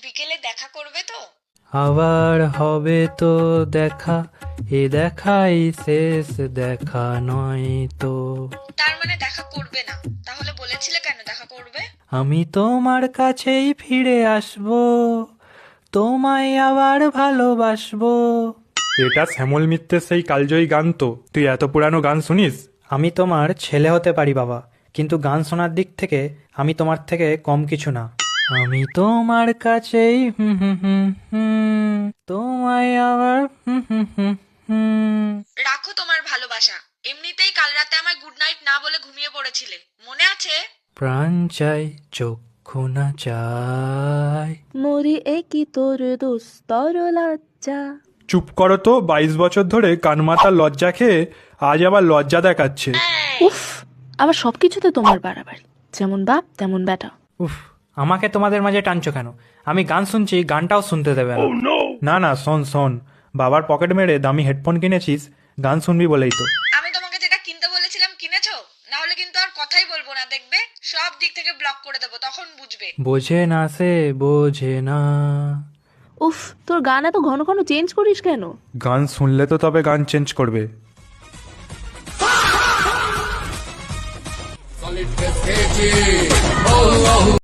বিকেলে দেখা করবে তো? আবার হবে তো দেখা, এ দেখাই শেষ দেখা নয় তো। তার মানে দেখা করবে না? তাহলে বলেছিলে কেন দেখা করবে? আমি তোমার কাছেই ফিরে আসবো, তোমায় আবার ভালোবাসবো। এটা শ্যামল মিত্রের সেই কালজয়ী গান তো। তুই এত পুরানো গান শুনিস? আমি তোমার ছেলে হতে পারি বাবা, কিন্তু গান শোনার দিক থেকে আমি তোমার থেকে কম কিছু না। আমি তোমার কাছেই হুম হুম হুম হুম, তোমায় আবার হুম হুম হুম হুম। রাখো তোমার ভালোবাসা। এমনিতেই কাল রাতে আমায় গুড নাইট না বলে ঘুমিয়ে পড়েছিলে, মনে আছে? প্রাণ চাই চক্ষু না চাই। মরি একই তোর দুস্তর লজ্জা। চুপ করো তো, 22 বছর ধরে কানমাতার লজ্জা খেয়ে আজ আবার লজ্জা দেখাচ্ছে। উফ, আবার সবকিছুতে তোমার বাড়াবাড়ি, যেমন বাপ তেমন বেটা। উফ, আমাকে তোমাদের মাঝে টানছো কেন? আমি গান শুনছি, গানটাও শুনতে দেবে না। না না, শোন শোন, বাবার পকেট মেরে দামি হেডফোন কিনেছিস, গান শুনবি বলেই তো। আমি তোমাকে যেটা কিনতে বলেছিলাম কিনেছো? না হলে কিন্তু আর কথাই বলবো না, দেখবে সব দিক থেকে ব্লক করে দেবো, তখন বুঝবে। বোঝে না সে বোঝে না। উফ, তোর গান এত ঘন ঘন চেঞ্জ করিস কেন? গান শুনলে তো তবে গান চেঞ্জ করবে।